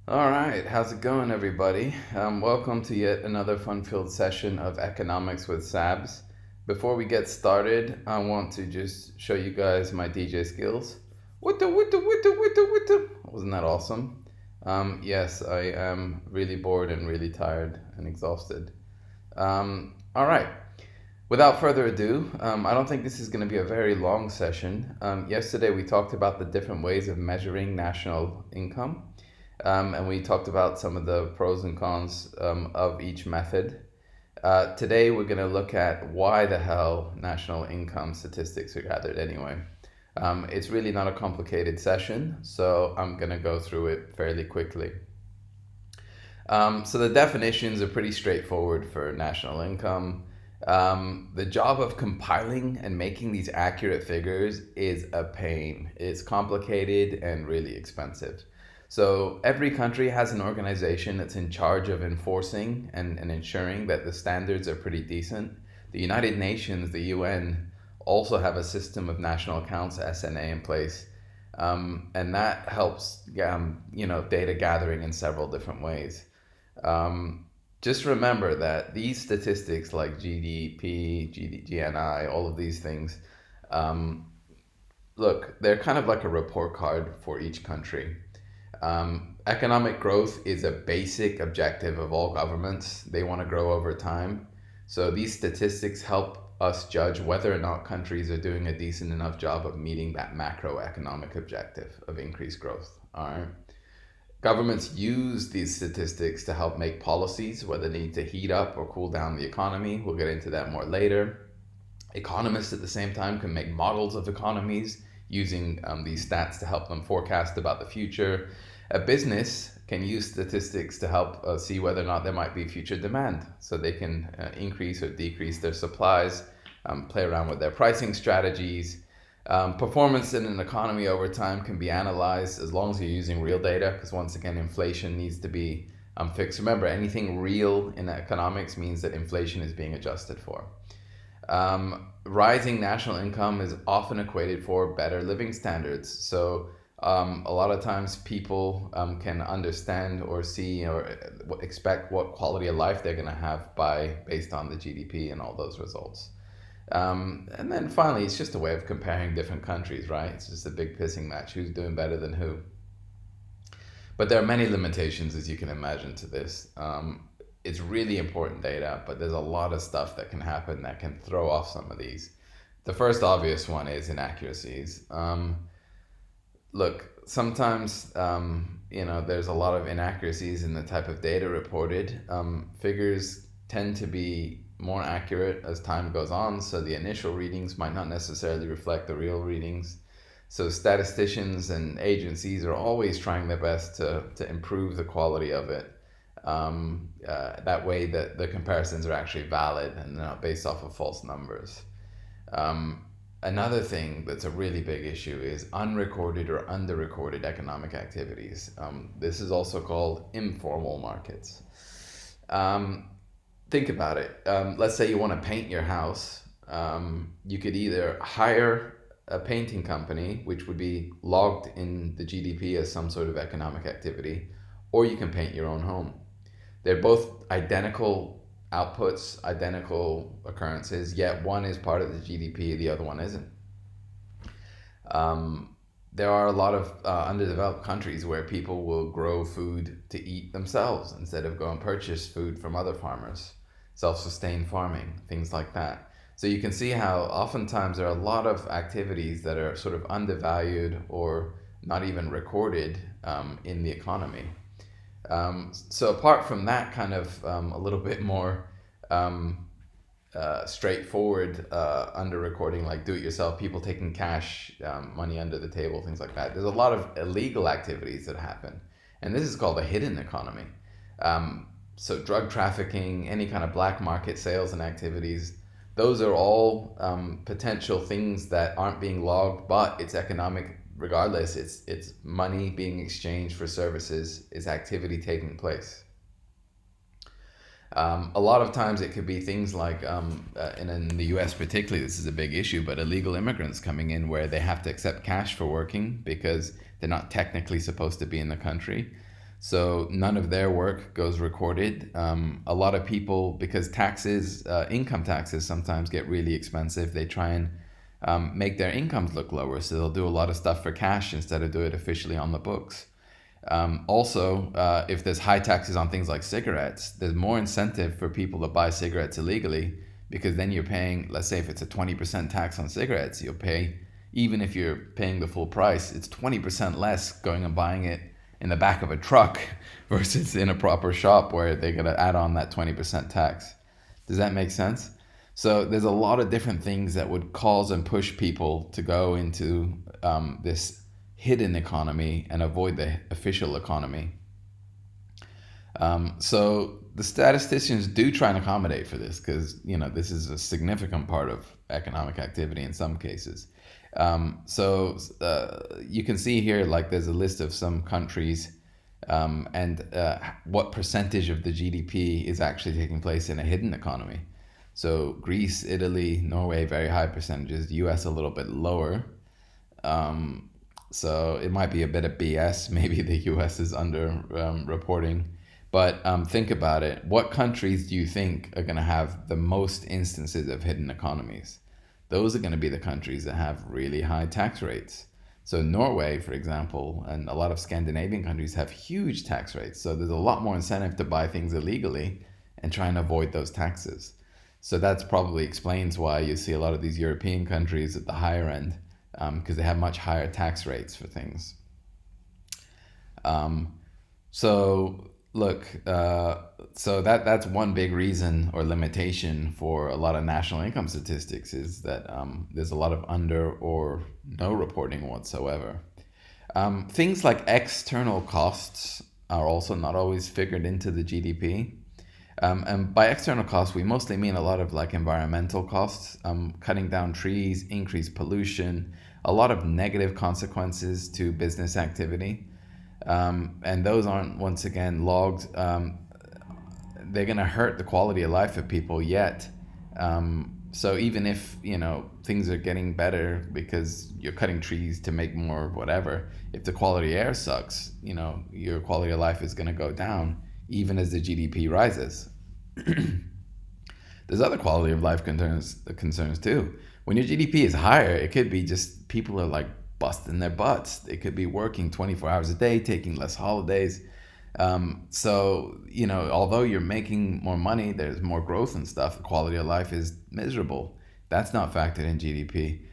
All right, how's it going, everybody? Welcome to yet another fun-filled session of Economics with Sabs. Before we get started, I want to just show you guys my DJ skills. Witta, witta, witta, witta, witta. Wasn't that awesome? Yes, I am really bored and really tired and exhausted. All right, without further ado, I don't think this is going to be a very long session. Yesterday, we talked about the different ways of measuring national income. And we talked about some of the pros and cons of each method. Today, we're going to look at why the hell national income statistics are gathered anyway. It's really not a complicated session, so I'm going to go through it fairly quickly. So the definitions are pretty straightforward for national income. The job of compiling and making these accurate figures is a pain. It's complicated and really expensive. So every country has an organization that's in charge of enforcing and ensuring that the standards are pretty decent. The United Nations, the UN, also have a system of national accounts, SNA, in place. And that helps, data gathering in several different ways. Just remember that these statistics like GDP, GNI, all of these things, um, look, they're kind of like a report card for each country. Economic growth is a basic objective of all governments. They want to grow over time. So these statistics help us judge whether or not countries are doing a decent enough job of meeting that macroeconomic objective of increased growth. All right. Governments use these statistics to help make policies, whether they need to heat up or cool down the economy. We'll get into that more later. Economists at the same time can make models of economies using these stats to help them forecast about the future. A business can use statistics to help see whether or not there might be future demand, so they can increase or decrease their supplies, play around with their pricing strategies. Performance in an economy over time can be analyzed as long as you're using real data, because once again, inflation needs to be fixed. Remember, anything real in economics means that inflation is being adjusted for. Rising national income is often equated for better living standards. So a lot of times people can understand or see or expect what quality of life they're going to have based on the GDP and all those results. And then finally, it's just a way of comparing different countries, right? It's just a big pissing match. Who's doing better than who? But there are many limitations, as you can imagine, to this. It's really important data, but there's a lot of stuff that can happen that can throw off some of these. The first obvious one is inaccuracies. Look, sometimes there's a lot of inaccuracies in the type of data reported. Figures tend to be more accurate as time goes on, so the initial readings might not necessarily reflect the real readings. So statisticians and agencies are always trying their best to improve the quality of it. That way that the comparisons are actually valid and not based off of false numbers. Another thing that's a really big issue is unrecorded or underrecorded economic activities. This is also called informal markets. Think about it. Let's say you want to paint your house. You could either hire a painting company, which would be logged in the GDP as some sort of economic activity, or you can paint your own home. They're both identical outputs, identical occurrences, yet one is part of the GDP, the other one isn't. There are a lot of underdeveloped countries where people will grow food to eat themselves instead of go and purchase food from other farmers, self-sustained farming, things like that. So you can see how oftentimes there are a lot of activities that are sort of undervalued or not even recorded in the economy. So apart from that kind of a little bit more straightforward under recording, like do-it-yourself, people taking cash money under the table, things like that, there's a lot of illegal activities that happen. And this is called a hidden economy. So drug trafficking, any kind of black market sales and activities, those are all potential things that aren't being logged, but it's economic regardless. It's money being exchanged for services, is activity taking place. A lot of times it could be things like, in the US particularly, this is a big issue, but illegal immigrants coming in where they have to accept cash for working because they're not technically supposed to be in the country. So none of their work goes recorded. A lot of people, because taxes, income taxes sometimes get really expensive, they try and make their incomes look lower. So they'll do a lot of stuff for cash instead of do it officially on the books. Also, if there's high taxes on things like cigarettes, there's more incentive for people to buy cigarettes illegally, because then you're paying, let's say if it's a 20% tax on cigarettes, you'll pay, even if you're paying the full price, it's 20% less going and buying it in the back of a truck versus in a proper shop where they're going to add on that 20% tax. Does that make sense? So there's a lot of different things that would cause and push people to go into this hidden economy and avoid the official economy. So the statisticians do try and accommodate for this, because this is a significant part of economic activity in some cases. You can see here, like, there's a list of some countries and what percentage of the GDP is actually taking place in a hidden economy. So Greece, Italy, Norway, very high percentages. US a little bit lower. So it might be a bit of BS. Maybe the US is under reporting. But think about it. What countries do you think are going to have the most instances of hidden economies? Those are going to be the countries that have really high tax rates. So Norway, for example, and a lot of Scandinavian countries have huge tax rates. So there's a lot more incentive to buy things illegally and try and avoid those taxes. So that's probably explains why you see a lot of these European countries at the higher end, because they have much higher tax rates for things. So look, so that's one big reason or limitation for a lot of national income statistics, is that there's a lot of under or no reporting whatsoever. Things like external costs are also not always figured into the GDP. And by external costs, we mostly mean a lot of like environmental costs, cutting down trees, increased pollution, a lot of negative consequences to business activity. And those aren't, once again, logged. They're going to hurt the quality of life of people yet. So even if, things are getting better because you're cutting trees to make more whatever, if the quality of air sucks, your quality of life is going to go down, even as the GDP rises. There's other quality of life concerns too. When your GDP is higher, it could be just people are like busting their butts. They could be working 24 hours a day, taking less holidays. Although you're making more money, there's more growth and stuff, the quality of life is miserable. That's not factored in GDP.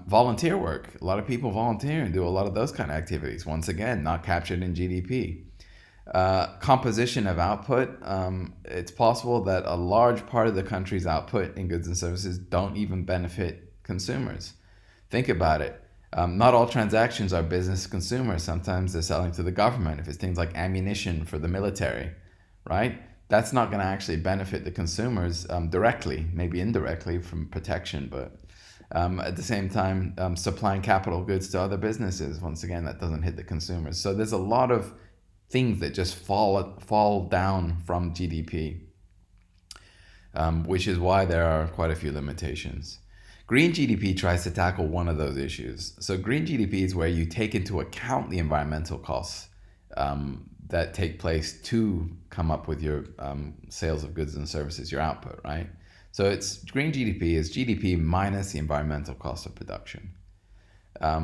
Volunteer work. A lot of people volunteer and do a lot of those kind of activities. Once again, not captured in GDP. Composition of output. It's possible that a large part of the country's output in goods and services don't even benefit consumers. Think about it. Not all transactions are business to consumer. Sometimes they're selling to the government. If it's things like ammunition for the military, right? That's not going to actually benefit the consumers directly, maybe indirectly from protection, but at the same time, supplying capital goods to other businesses, once again, that doesn't hit the consumers. So there's a lot of things that just fall down from GDP, which is why there are quite a few limitations. Green GDP tries to tackle one of those issues. So green GDP is where you take into account the environmental costs that take place to come up with your sales of goods and services, your output, right? So it's green GDP is GDP minus the environmental cost of production.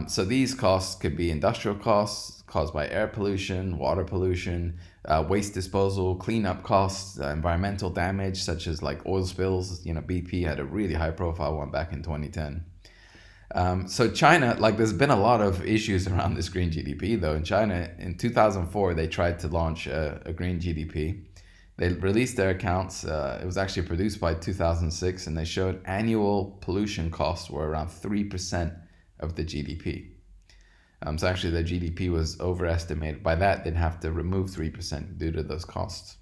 So these costs could be industrial costs caused by air pollution, water pollution, waste disposal, cleanup costs, environmental damage such as like oil spills. BP had a really high profile one back in 2010. So China, like there's been a lot of issues around this green GDP though. In China, in 2004, they tried to launch a green GDP. They released their accounts. It was actually produced by 2006, and they showed annual pollution costs were around 3% of the GDP. So actually the GDP was overestimated. By that, they'd have to remove 3% due to those costs.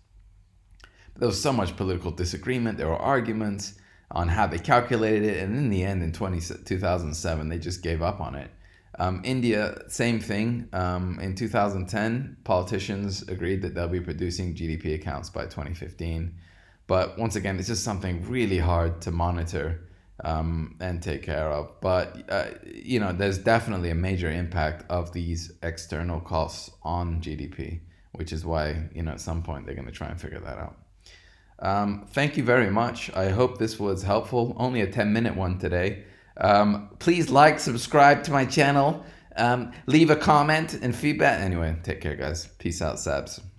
But there was so much political disagreement. There were arguments on how they calculated it. And in the end, in 2007, they just gave up on it. India, same thing. In 2010, politicians agreed that they'll be producing GDP accounts by 2015. But once again, it's just something really hard to monitor and take care of. But, there's definitely a major impact of these external costs on GDP. which is why, at some point they're going to try and figure that out. Thank you very much. I hope this was helpful. Only a 10-minute one today. Please like, subscribe to my channel, leave a comment and feedback. Anyway, take care, guys. Peace out, Sabs.